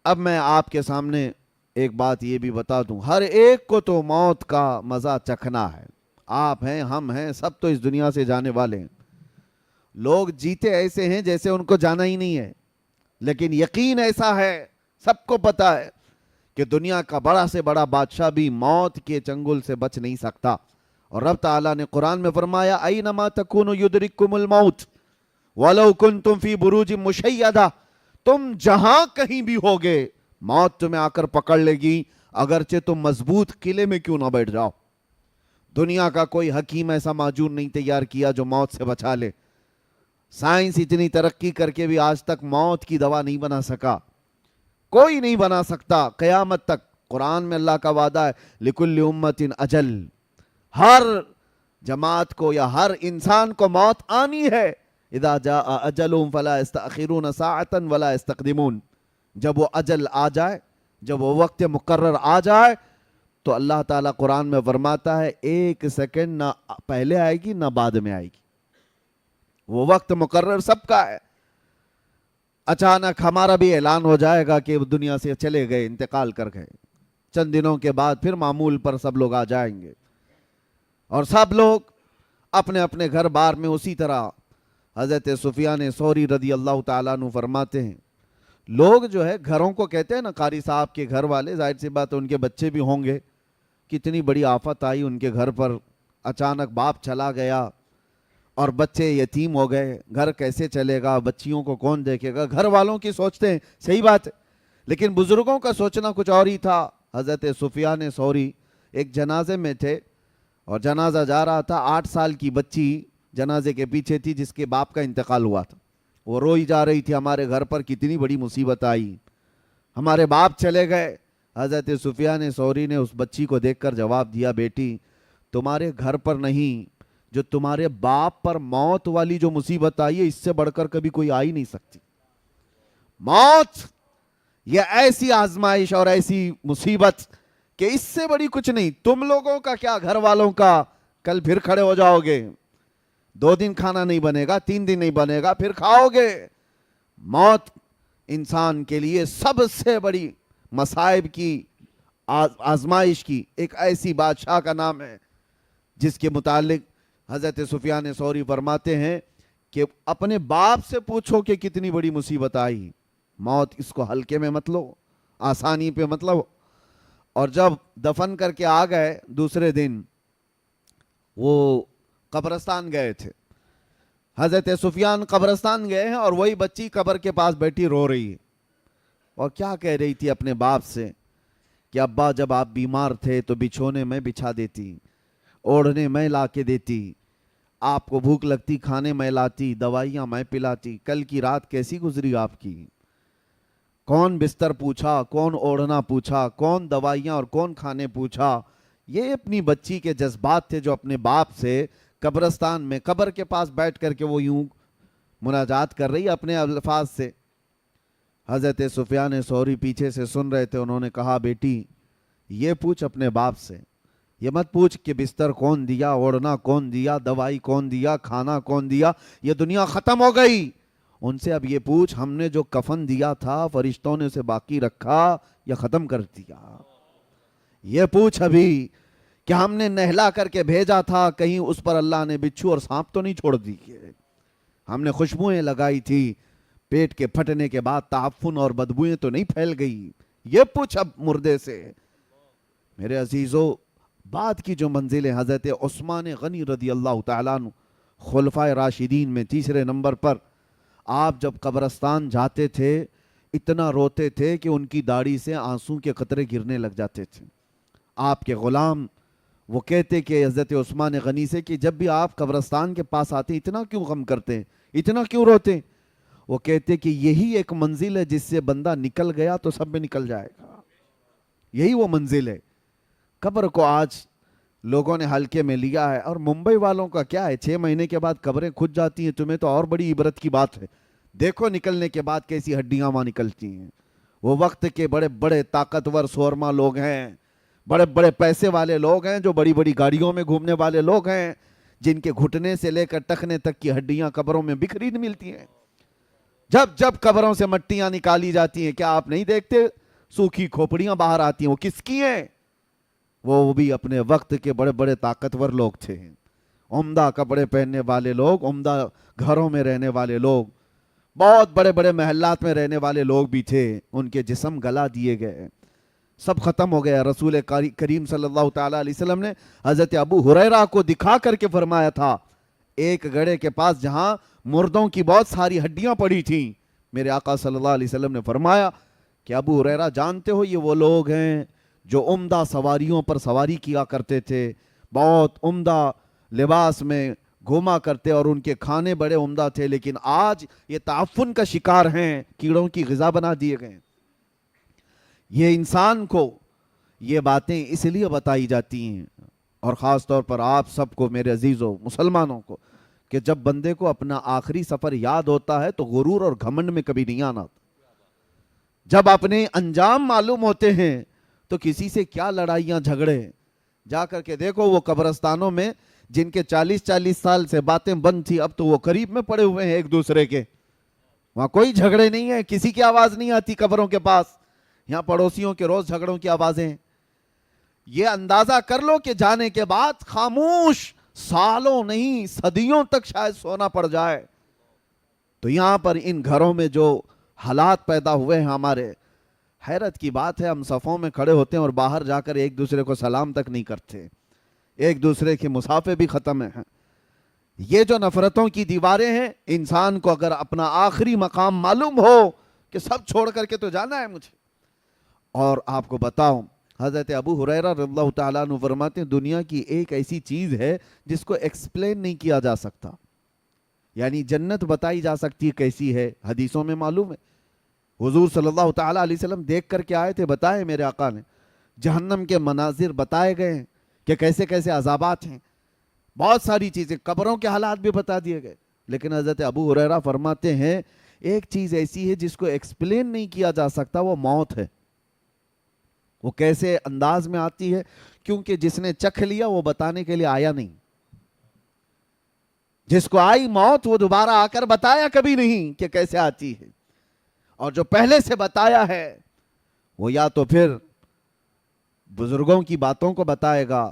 اب میں آپ کے سامنے ایک بات یہ بھی بتا دوں، ہر ایک کو تو موت کا مزہ چکھنا ہے. آپ ہیں، ہم ہیں، سب تو اس دنیا سے جانے والے ہیں. لوگ جیتے ایسے ہیں جیسے ان کو جانا ہی نہیں ہے، لیکن یقین ایسا ہے، سب کو پتا ہے کہ دنیا کا بڑا سے بڑا بادشاہ بھی موت کے چنگل سے بچ نہیں سکتا. اور رب تعالیٰ نے قرآن میں فرمایا اینما تکونوا یدرککم الموت ولو کنتم فی بروج مشیدہ، تم جہاں کہیں بھی ہوگے موت تمہیں آ کر پکڑ لے گی، اگرچہ تم مضبوط قلعے میں کیوں نہ بیٹھ جاؤ. دنیا کا کوئی حکیم ایسا معجون نہیں تیار کیا جو موت سے بچا لے. سائنس اتنی ترقی کر کے بھی آج تک موت کی دوا نہیں بنا سکا، کوئی نہیں بنا سکتا قیامت تک. قرآن میں اللہ کا وعدہ ہے لکل امت اجل، ہر جماعت کو یا ہر انسان کو موت آنی ہے. اذا جاء اجلهم فلا يستأخرون ساعة ولا يستقدمون، جب وہ اجل آ جائے، جب وہ وقت مقرر آ جائے تو اللہ تعالیٰ قرآن میں فرماتا ہے ایک سیکنڈ نہ پہلے آئے گی نہ بعد میں آئے گی. وہ وقت مقرر سب کا ہے. اچانک ہمارا بھی اعلان ہو جائے گا کہ دنیا سے چلے گئے، انتقال کر گئے، چند دنوں کے بعد پھر معمول پر سب لوگ آ جائیں گے، اور سب لوگ اپنے اپنے گھر بار میں. اسی طرح حضرت سفیان ثوری رضی اللہ تعالیٰ عنہ فرماتے ہیں، لوگ جو ہے گھروں کو کہتے ہیں نا، قاری صاحب کے گھر والے، ظاہر سی بات ہے ان کے بچے بھی ہوں گے. کتنی بڑی آفت آئی ان کے گھر پر، اچانک باپ چلا گیا اور بچے یتیم ہو گئے، گھر کیسے چلے گا، بچیوں کو کون دیکھے گا. گھر والوں کی سوچتے ہیں، صحیح بات ہے، لیکن بزرگوں کا سوچنا کچھ اور ہی تھا. حضرت سفیان ثوری ایک جنازے میں تھے اور جنازہ جا رہا تھا. 8 سال کی بچی جنازے کے پیچھے تھی جس کے باپ کا انتقال ہوا تھا. وہ روئی جا رہی تھی، ہمارے گھر پر کتنی بڑی مصیبت آئی، ہمارے باپ چلے گئے. حضرت سفیان ثوری نے اس بچی کو دیکھ کر جواب دیا، بیٹی تمہارے گھر پر نہیں، جو تمہارے باپ پر موت والی جو مصیبت آئی ہے، اس سے بڑھ کر کبھی کوئی آ ہی نہیں سکتی. موت یہ ایسی آزمائش اور ایسی مصیبت کہ اس سے بڑی کچھ نہیں. تم لوگوں کا کیا، گھر والوں کا، کل پھر کھڑے ہو جاؤ گے، 2 دن کھانا نہیں بنے گا، 3 دن نہیں بنے گا، پھر کھاؤ گے. موت انسان کے لیے سب سے بڑی مصائب کی، آزمائش کی ایک ایسی بادشاہ کا نام ہے جس کے متعلق حضرت سفیان ثوری فرماتے ہیں کہ اپنے باپ سے پوچھو کہ کتنی بڑی مصیبت آئی. موت اس کو ہلکے میں مت لو، آسانی پہ مت لو. اور جب دفن کر کے آ گئے دوسرے دن، وہ قبرستان گئے تھے، حضرت سفیان قبرستان گئے ہیں اور وہی بچی قبر کے پاس بیٹھی رو رہی ہے. اور کیا کہہ رہی تھی اپنے باپ سے کہ ابا جب آپ بیمار تھے تو بچھونے میں بچھا دیتی، اوڑھنے میں لا کے دیتی، آپ کو بھوک لگتی کھانے میں لاتی، دوائیاں میں پلاتی. کل کی رات کیسی گزری آپ کی؟ کون بستر پوچھا، کون اوڑھنا پوچھا، کون دوائیاں اور کون کھانے پوچھا. یہ اپنی بچی کے جذبات تھے جو اپنے باپ سے قبرستان میں قبر کے پاس بیٹھ کر کے وہ یوں مناجات کر رہی اپنے الفاظ سے. حضرت سفیان ثوری پیچھے سے سن رہے تھے. انہوں نے کہا بیٹی یہ پوچھ اپنے باپ سے، یہ مت پوچھ کہ بستر کون دیا، اوڑھنا کون دیا، دوائی کون دیا، کھانا کون دیا. یہ دنیا ختم ہو گئی. ان سے اب یہ پوچھ ہم نے جو کفن دیا تھا فرشتوں نے اسے باقی رکھا یا ختم کر دیا. یہ پوچھ ابھی کہ ہم نے نہلا کر کے بھیجا تھا، کہیں اس پر اللہ نے بچھو اور سانپ تو نہیں چھوڑ دی. ہم نے خوشبوئیں لگائی تھی، پیٹ کے پھٹنے کے بعد تعفن اور بدبوئیں تو نہیں پھیل گئی. یہ پوچھ اب مردے سے. میرے عزیزو، بعد کی جو منزلیں حضرت عثمان غنی رضی اللہ تعالیٰ عنہ خلفائے راشدین میں تیسرے نمبر پر، آپ جب قبرستان جاتے تھے اتنا روتے تھے کہ ان کی داڑھی سے آنسوں کے قطرے گرنے لگ جاتے تھے. آپ کے غلام وہ کہتے کہ حضرت عثمان غنی سے کہ جب بھی آپ قبرستان کے پاس آتے اتنا کیوں غم کرتے ہیں، اتنا کیوں روتے؟ وہ کہتے کہ یہی ایک منزل ہے جس سے بندہ نکل گیا تو سب میں نکل جائے گا. یہی وہ منزل ہے. قبر کو آج لوگوں نے ہلکے میں لیا ہے. اور ممبئی والوں کا کیا ہے، 6 مہینے کے بعد قبریں کھد جاتی ہیں. تمہیں تو اور بڑی عبرت کی بات ہے. دیکھو نکلنے کے بعد کیسی ہڈیاں وہاں نکلتی ہیں. وہ وقت کے بڑے بڑے طاقتور سورما لوگ ہیں، بڑے بڑے پیسے والے لوگ ہیں، جو بڑی بڑی گاڑیوں میں گھومنے والے لوگ ہیں، جن کے گھٹنے سے لے کر ٹخنے تک کی ہڈیاں قبروں میں بکھری ملتی ہیں. جب جب قبروں سے مٹیاں نکالی جاتی ہیں، کیا آپ نہیں دیکھتے سوکھی کھوپڑیاں باہر آتی ہیں؟ وہ کس کی ہیں؟ وہ بھی اپنے وقت کے بڑے بڑے طاقتور لوگ تھے، عمدہ کپڑے پہننے والے لوگ، عمدہ گھروں میں رہنے والے لوگ، بہت بڑے بڑے محلات میں رہنے والے لوگ بھی تھے، ان کے جسم گلا دیے گئے، سب ختم ہو گیا۔ رسول کریم صلی اللہ تعالیٰ علیہ وسلم نے حضرت ابو ہریرہ کو دکھا کر کے فرمایا تھا، ایک گڑھے کے پاس جہاں مردوں کی بہت ساری ہڈیاں پڑی تھیں، میرے آقا صلی اللہ علیہ وسلم نے فرمایا کہ ابو ہریرہ جانتے ہو یہ وہ لوگ ہیں جو عمدہ سواریوں پر سواری کیا کرتے تھے، بہت عمدہ لباس میں گھوما کرتے اور ان کے کھانے بڑے عمدہ تھے، لیکن آج یہ تعفن کا شکار ہیں، کیڑوں کی غذا بنا دیے گئے۔ یہ انسان کو یہ باتیں اس لیے بتائی جاتی ہیں، اور خاص طور پر آپ سب کو، میرے عزیزوں مسلمانوں کو، کہ جب بندے کو اپنا آخری سفر یاد ہوتا ہے تو غرور اور گھمنڈ میں کبھی نہیں آنا۔ جب اپنے انجام معلوم ہوتے ہیں تو کسی سے کیا لڑائیاں جھگڑے، جا کر کے دیکھو وہ قبرستانوں میں جن کے 40 سال سے باتیں بند تھی، اب تو وہ قریب میں پڑے ہوئے ہیں ایک دوسرے کے، وہاں کوئی جھگڑے نہیں ہیں، کسی کی آواز نہیں آتی قبروں کے پاس، یہاں پڑوسیوں کے روز جھگڑوں کی آوازیں۔ یہ اندازہ کر لو کہ جانے کے بعد خاموش سالوں نہیں صدیوں تک شاید سونا پڑ جائے۔ تو یہاں پر ان گھروں میں جو حالات پیدا ہوئے ہیں ہمارے، حیرت کی بات ہے، ہم صفوں میں کھڑے ہوتے ہیں اور باہر جا کر ایک دوسرے کو سلام تک نہیں کرتے، ایک دوسرے کے مصافحے بھی ختم ہیں۔ یہ جو نفرتوں کی دیواریں ہیں، انسان کو اگر اپنا آخری مقام معلوم ہو کہ سب چھوڑ کر کے تو جانا ہے مجھے۔ اور آپ کو بتاؤں، حضرت ابو ہریرہ رضی اللہ تعالیٰ عنہ فرماتے ہیں دنیا کی ایک ایسی چیز ہے جس کو ایکسپلین نہیں کیا جا سکتا، یعنی جنت بتائی جا سکتی ہے کیسی ہے، حدیثوں میں معلوم ہے، حضور صلی اللہ تعالیٰ علیہ وسلم دیکھ کر کے آئے تھے، بتائے میرے آقا نے، جہنم کے مناظر بتائے گئے ہیں کہ کیسے کیسے عذابات ہیں، بہت ساری چیزیں، قبروں کے حالات بھی بتا دیے گئے، لیکن حضرت ابو ہریرہ فرماتے ہیں ایک چیز ایسی ہے جس کو ایکسپلین نہیں کیا جا سکتا، وہ موت ہے۔ وہ کیسے انداز میں آتی ہے؟ کیونکہ جس نے چکھ لیا وہ بتانے کے لیے آیا نہیں، جس کو آئی موت وہ دوبارہ آ کر بتایا کبھی نہیں کہ کیسے آتی ہے، اور جو پہلے سے بتایا ہے وہ یا تو پھر بزرگوں کی باتوں کو بتائے گا،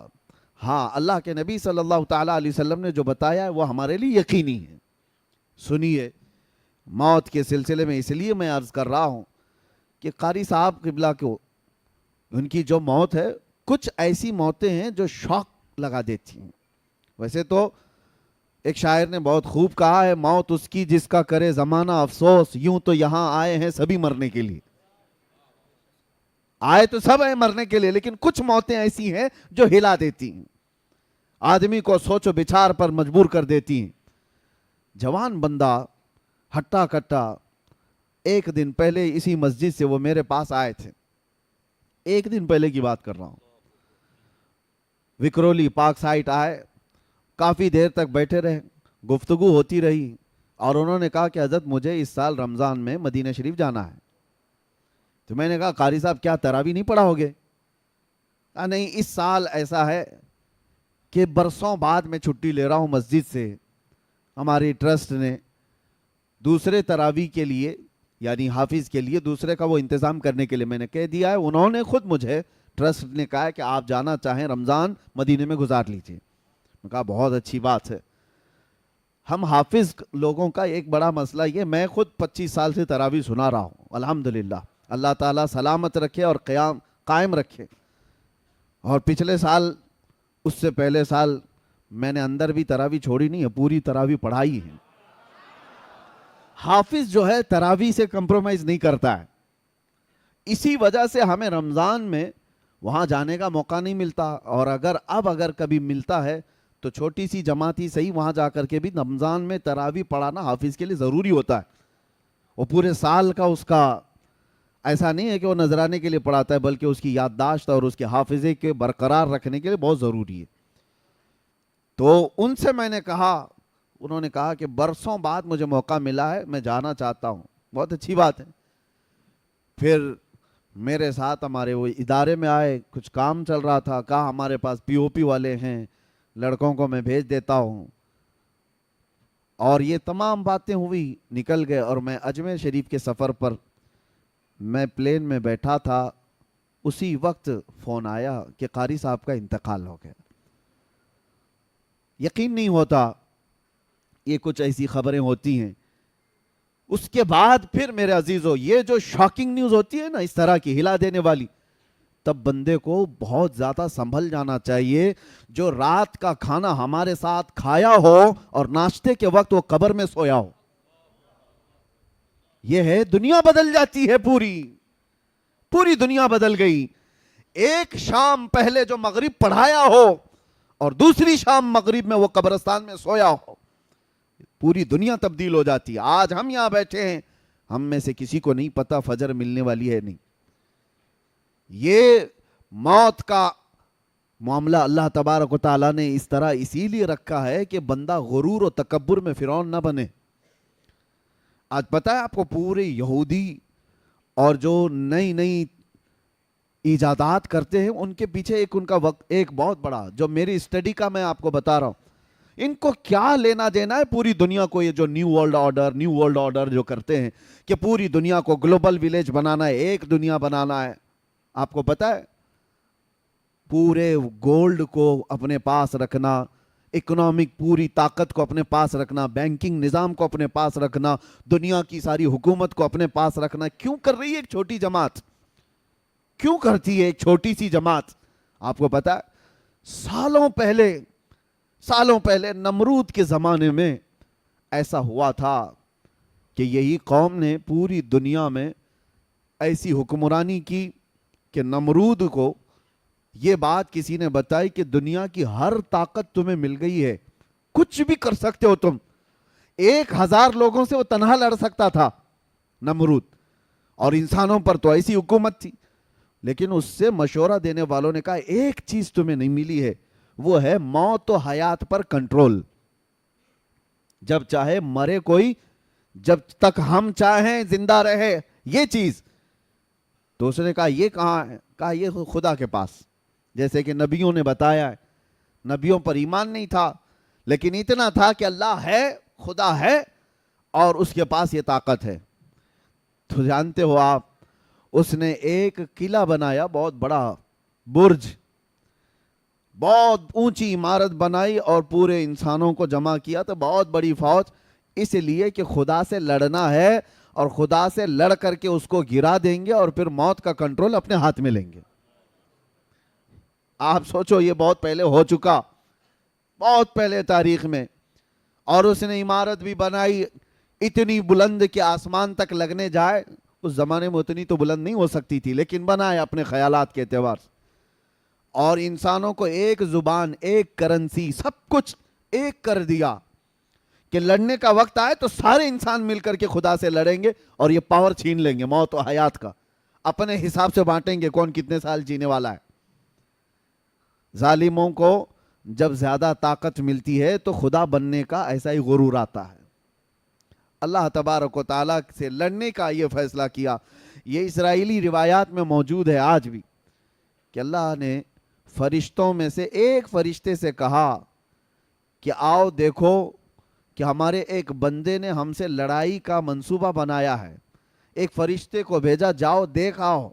ہاں اللہ کے نبی صلی اللہ تعالیٰ علیہ وسلم نے جو بتایا ہے وہ ہمارے لیے یقینی ہے۔ سنیے، موت کے سلسلے میں اس لیے میں عرض کر رہا ہوں کہ قاری صاحب قبلہ کو ان کی جو موت ہے، کچھ ایسی موتیں ہیں جو شوق لگا دیتی ہیں۔ ویسے تو ایک شاعر نے بہت خوب کہا ہے، موت اس کی جس کا کرے زمانہ افسوس، یوں تو یہاں آئے ہیں سبھی مرنے کے لیے۔ آئے تو سب ہیں مرنے کے لیے، لیکن کچھ موتیں ایسی ہیں جو ہلا دیتی ہیں، آدمی کو سوچ و بچار پر مجبور کر دیتی ہیں۔ جوان بندہ ہٹا کٹا، ایک دن پہلے اسی مسجد سے وہ میرے پاس آئے تھے، ایک دن پہلے کی بات کر رہا ہوں، وکرولی پارک سائٹ آئے، کافی دیر تک بیٹھے رہے، گفتگو ہوتی رہی، اور انہوں نے کہا کہ حضرت مجھے اس سال رمضان میں مدینہ شریف جانا ہے۔ تو میں نے کہا قاری صاحب کیا تراویح نہیں پڑھا ہوگے؟ نہیں، اس سال ایسا ہے کہ برسوں بعد میں چھٹی لے رہا ہوں مسجد سے، ہماری ٹرسٹ نے دوسرے تراویح کے لیے، یعنی حافظ کے لیے دوسرے کا وہ انتظام کرنے کے لیے میں نے کہہ دیا ہے، انہوں نے خود مجھے ٹرسٹ نے کہا ہے کہ آپ جانا چاہیں رمضان مدینے میں گزار لیجئے۔ میں کہا بہت اچھی بات ہے۔ ہم حافظ لوگوں کا ایک بڑا مسئلہ یہ، میں خود 25 سال سے تراویح سنا رہا ہوں الحمدللہ، اللہ تعالیٰ سلامت رکھے اور قائم رکھے، اور پچھلے سال، اس سے پہلے سال میں نے اندر بھی تراویح چھوڑی نہیں ہے، پوری تراویح پڑھائی ہے۔ حافظ جو ہے تراویح سے کمپرومائز نہیں کرتا ہے، اسی وجہ سے ہمیں رمضان میں وہاں جانے کا موقع نہیں ملتا، اور اگر کبھی ملتا ہے تو چھوٹی سی جماعت ہی صحیح، وہاں جا کر کے بھی رمضان میں تراویح پڑھانا حافظ کے لیے ضروری ہوتا ہے۔ وہ پورے سال کا اس کا ایسا نہیں ہے کہ وہ نذرانے کے لیے پڑھاتا ہے، بلکہ اس کی یادداشت اور اس کے حافظے کے برقرار رکھنے کے لیے بہت ضروری ہے۔ تو ان سے میں نے کہا، انہوں نے کہا کہ برسوں بعد مجھے موقع ملا ہے، میں جانا چاہتا ہوں۔ بہت اچھی بات ہے۔ پھر میرے ساتھ ہمارے وہ ادارے میں آئے، کچھ کام چل رہا تھا، کہا ہمارے پاس پی او پی والے ہیں، لڑکوں کو میں بھیج دیتا ہوں۔ اور یہ تمام باتیں ہوئی, نکل گئے, اور میں اجمیر شریف کے سفر پر میں پلین میں بیٹھا تھا, اسی وقت فون آیا کہ قاری صاحب کا انتقال ہو گیا. یقین نہیں ہوتا, یہ کچھ ایسی خبریں ہوتی ہیں. اس کے بعد پھر میرے عزیزو, یہ جو شاکنگ نیوز ہوتی ہے نا اس طرح کی ہلا دینے والی, تب بندے کو بہت زیادہ سنبھل جانا چاہیے. جو رات کا کھانا ہمارے ساتھ کھایا ہو اور ناشتے کے وقت وہ قبر میں سویا ہو, یہ ہے دنیا بدل جاتی ہے, پوری دنیا بدل گئی. ایک شام پہلے جو مغرب پڑھایا ہو اور دوسری شام مغرب میں وہ قبرستان میں سویا ہو, پوری دنیا تبدیل ہو جاتی ہے. آج ہم یہاں بیٹھے ہیں, ہم میں سے کسی کو نہیں پتا فجر ملنے والی ہے نہیں. یہ موت کا معاملہ اللہ تبارک و تعالیٰ نے اس طرح اسی لیے رکھا ہے کہ بندہ غرور و تکبر میں فرعون نہ بنے. آج پتہ ہے آپ کو, پورے یہودی اور جو نئی ایجادات کرتے ہیں ان کے پیچھے ایک ان کا وقت, ایک بہت بڑا, جو میری اسٹڈی کا میں آپ کو بتا رہا ہوں, ان کو کیا لینا دینا ہے پوری دنیا کو. یہ جو نیو ورلڈ آرڈر جو کرتے ہیں کہ پوری دنیا کو گلوبل ویلیج بنانا ہے, ایک دنیا بنانا ہے. آپ کو پتہ ہے پورے گولڈ کو اپنے پاس رکھنا, اکنامک پوری طاقت کو اپنے پاس رکھنا, بینکنگ نظام کو اپنے پاس رکھنا, دنیا کی ساری حکومت کو اپنے پاس رکھنا, کیوں کر رہی ہے ایک چھوٹی جماعت؟ کیوں کرتی ہے ایک چھوٹی سی جماعت؟ آپ کو پتہ ہے سالوں پہلے نمرود کے زمانے میں ایسا ہوا تھا کہ یہی قوم نے پوری دنیا میں ایسی حکمرانی کی کہ نمرود کو یہ بات کسی نے بتائی کہ دنیا کی ہر طاقت تمہیں مل گئی ہے, کچھ بھی کر سکتے ہو تم. 1000 لوگوں سے وہ تنہا لڑ سکتا تھا نمرود, اور انسانوں پر تو ایسی حکومت تھی. لیکن اس سے مشورہ دینے والوں نے کہا ایک چیز تمہیں نہیں ملی ہے, وہ ہے موت و حیات پر کنٹرول. جب چاہے مرے کوئی, جب تک ہم چاہیں زندہ رہے, یہ چیز. تو اس نے کہا یہ کہاں ہے؟ کہا یہ خدا کے پاس. جیسے کہ نبیوں نے بتایا ہے, نبیوں پر ایمان نہیں تھا لیکن اتنا تھا کہ اللہ ہے, خدا ہے, اور اس کے پاس یہ طاقت ہے. تو جانتے ہو آپ, اس نے ایک قلعہ بنایا, بہت بڑا برج, بہت اونچی عمارت بنائی اور پورے انسانوں کو جمع کیا. تو بہت بڑی فوج, اس لیے کہ خدا سے لڑنا ہے, اور خدا سے لڑ کر کے اس کو گرا دیں گے اور پھر موت کا کنٹرول اپنے ہاتھ میں لیں گے. آپ سوچو, یہ بہت پہلے ہو چکا, بہت پہلے تاریخ میں. اور اس نے عمارت بھی بنائی اتنی بلند کہ آسمان تک لگنے جائے. اس زمانے میں اتنی تو بلند نہیں ہو سکتی تھی, لیکن بنایا اپنے خیالات کے اعتبار سے. اور انسانوں کو ایک زبان, ایک کرنسی, سب کچھ ایک کر دیا کہ لڑنے کا وقت آئے تو سارے انسان مل کر کے خدا سے لڑیں گے اور یہ پاور چھین لیں گے موت و حیات کا, اپنے حساب سے بانٹیں گے کون کتنے سال جینے والا ہے. ظالموں کو جب زیادہ طاقت ملتی ہے تو خدا بننے کا ایسا ہی غرور آتا ہے. اللہ تبارک و تعالیٰ سے لڑنے کا یہ فیصلہ کیا. یہ اسرائیلی روایات میں موجود ہے آج بھی کہ اللہ نے فرشتوں میں سے ایک فرشتے سے کہا کہ آؤ دیکھو کہ ہمارے ایک بندے نے ہم سے لڑائی کا منصوبہ بنایا ہے. ایک فرشتے کو بھیجا, جاؤ دیکھ آؤ.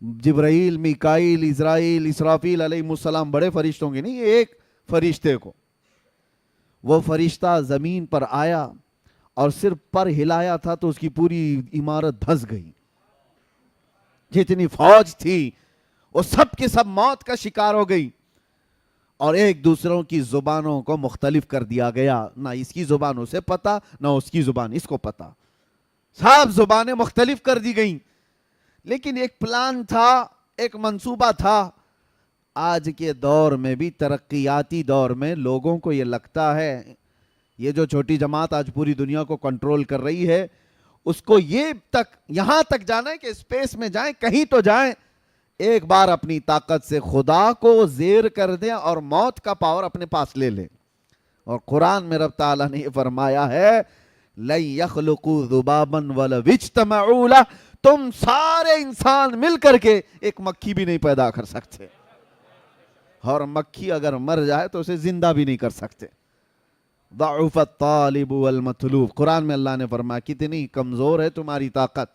جبرائیل, میکائیل, اسرائیل, اسرافیل علیہ السلام, بڑے فرشتوں کے نہیں, ایک فرشتے کو. وہ فرشتہ زمین پر آیا اور صرف پر ہلایا تھا تو اس کی پوری عمارت دھس گئی. جتنی فوج تھی وہ سب کے سب موت کا شکار ہو گئی, اور ایک دوسروں کی زبانوں کو مختلف کر دیا گیا. نہ اس کی زبان اسے پتا, نہ اس کی زبان اس کو پتا, سب زبانیں مختلف کر دی گئیں. لیکن ایک پلان تھا, ایک منصوبہ تھا. آج کے دور میں بھی, ترقیاتی دور میں, لوگوں کو یہ لگتا ہے یہ جو چھوٹی جماعت آج پوری دنیا کو کنٹرول کر رہی ہے, اس کو یہ تک یہاں تک جانا ہے کہ اسپیس میں جائیں, کہیں تو جائیں, ایک بار اپنی طاقت سے خدا کو زیر کر دیں اور موت کا پاور اپنے پاس لے لیں. اور قرآن میں رب تعالیٰ نے یہ فرمایا ہے لَن يَخْلُقُوا ذُبَابًا وَلَوِ اجْتَمَعُوا لَهُ, تم سارے انسان مل کر کے ایک مکھی بھی نہیں پیدا کر سکتے, اور مکھی اگر مر جائے تو اسے زندہ بھی نہیں کر سکتے. ضعف الطالب والمطلوب، قرآن میں اللہ نے فرمایا کتنی کمزور ہے تمہاری طاقت۔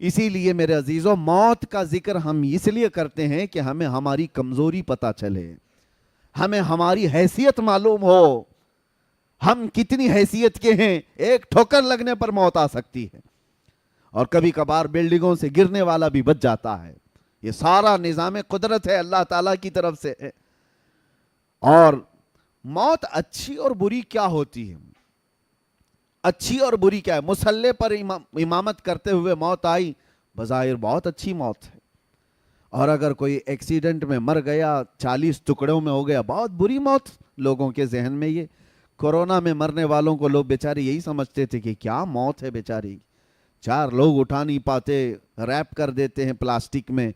اسی لیے میرے عزیزوں موت کا ذکر ہم اس لیے کرتے ہیں کہ ہمیں ہماری کمزوری پتہ چلے، ہمیں ہماری حیثیت معلوم ہو، ہم کتنی حیثیت کے ہیں۔ ایک ٹھوکر لگنے پر موت آ سکتی ہے، اور کبھی کبھار بلڈنگوں سے گرنے والا بھی بچ جاتا ہے۔ یہ سارا نظام قدرت ہے اللہ تعالیٰ کی طرف سے ہے۔ اور موت اچھی اور بری کیا ہوتی ہے؟ اچھی اور بری کیا ہے؟ مصلی پر امامت کرتے ہوئے موت آئی، بظاہر بہت اچھی موت ہے۔ اور اگر کوئی ایکسیڈنٹ میں مر گیا، 40 ٹکڑوں میں ہو گیا، بہت بری موت۔ لوگوں کے ذہن میں یہ کورونا میں مرنے والوں کو لوگ بیچارے یہی سمجھتے تھے کہ کیا موت ہے بیچاری، 4 لوگ اٹھا نہیں پاتے، ریپ کر دیتے ہیں پلاسٹک میں،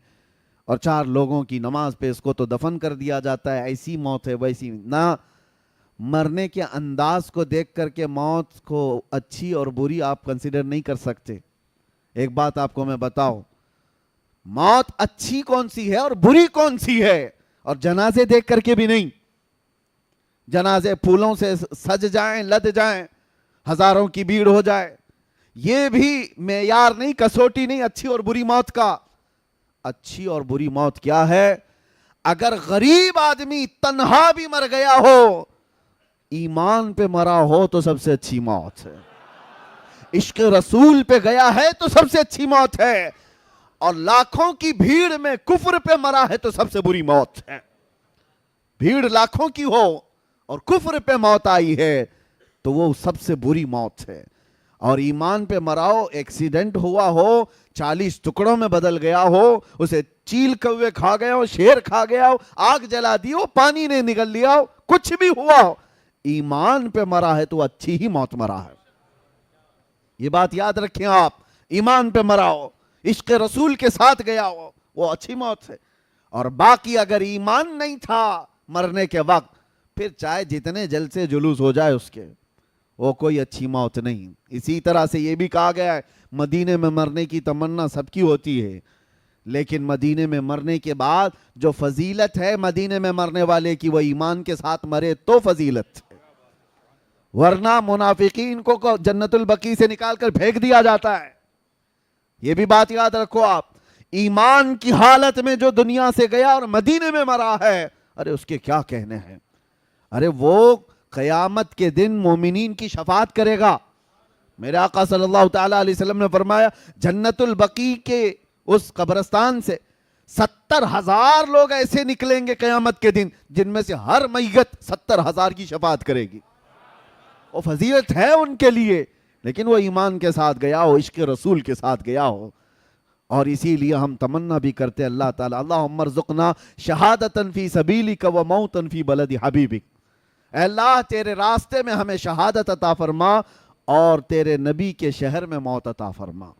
اور 4 لوگوں کی نماز پہ اس کو تو دفن کر دیا جاتا ہے، ایسی موت ہے ویسی۔ نہ مرنے کے انداز کو دیکھ کر کے موت کو اچھی اور بری آپ کنسیڈر نہیں کر سکتے۔ ایک بات آپ کو میں بتاؤں، موت اچھی کون سی ہے اور بری کون سی ہے؟ اور جنازے دیکھ کر کے بھی نہیں، جنازے پھولوں سے سج جائیں، لد جائیں، ہزاروں کی بھیڑ ہو جائے، یہ بھی معیار نہیں، کسوٹی نہیں اچھی اور بری موت کا۔ اچھی اور بری موت کیا ہے؟ اگر غریب آدمی تنہا بھی مر گیا ہو، ایمان پہ مرا ہو تو سب سے اچھی موت ہے۔ عشق رسول پہ گیا ہے تو سب سے اچھی موت ہے، اور لاکھوں کی بھیڑ میں کفر پہ مرا ہے تو سب سے بری موت ہے۔ بھیڑ لاکھوں کی ہو اور کفر پہ موت آئی ہے تو وہ سب سے بری موت ہے۔ اور ایمان پہ مراؤ، ایکسیڈنٹ ہوا ہو، 40 ٹکڑوں میں بدل گیا ہو، اسے چیل کوے کھا گیا ہو، شیر کھا گیا ہو، آگ جلا دی ہو، پانی نے نگل لیا ہو، کچھ بھی ہوا ہو، ایمان پہ مرا ہے تو اچھی ہی موت مرا ہے۔ یہ بات یاد رکھیں آپ، ایمان پہ مرا ہو، عشق رسول کے ساتھ گیا ہو، وہ اچھی موت ہے۔ اور باقی اگر ایمان نہیں تھا مرنے کے وقت، پھر چاہے جتنے جلسے جلوس ہو جائے اس کے، وہ کوئی اچھی موت نہیں۔ اسی طرح سے یہ بھی کہا گیا ہے مدینے میں مرنے کی تمنا سب کی ہوتی ہے، لیکن مدینے میں مرنے کے بعد جو فضیلت ہے مدینے میں مرنے والے کی، وہ ایمان کے ساتھ مرے تو فضیلت ہے، ورنہ منافقین کو جنت البقیع سے نکال کر پھینک دیا جاتا ہے۔ یہ بھی بات یاد رکھو آپ، ایمان کی حالت میں جو دنیا سے گیا اور مدینے میں مرا ہے، ارے اس کے کیا کہنے ہیں؟ ارے وہ قیامت کے دن مومنین کی شفاعت کرے گا۔ میرے آقا صلی اللہ تعالیٰ علیہ وسلم نے فرمایا جنت البقیع کے اس قبرستان سے 70,000 لوگ ایسے نکلیں گے قیامت کے دن جن میں سے ہر میت 70,000 کی شفاعت کرے گی۔ وہ فضیلت ہے ان کے لیے، لیکن وہ ایمان کے ساتھ گیا ہو، عشق رسول کے ساتھ گیا ہو۔ اور اسی لیے ہم تمنا بھی کرتے اللہ تعالیٰ اللہم ارزقنا شہادتاً فی سبیلک و موتاً فی بلد حبیبک، اے اللہ تیرے راستے میں ہمیں شہادت عطا فرما اور تیرے نبی کے شہر میں موت عطا فرما۔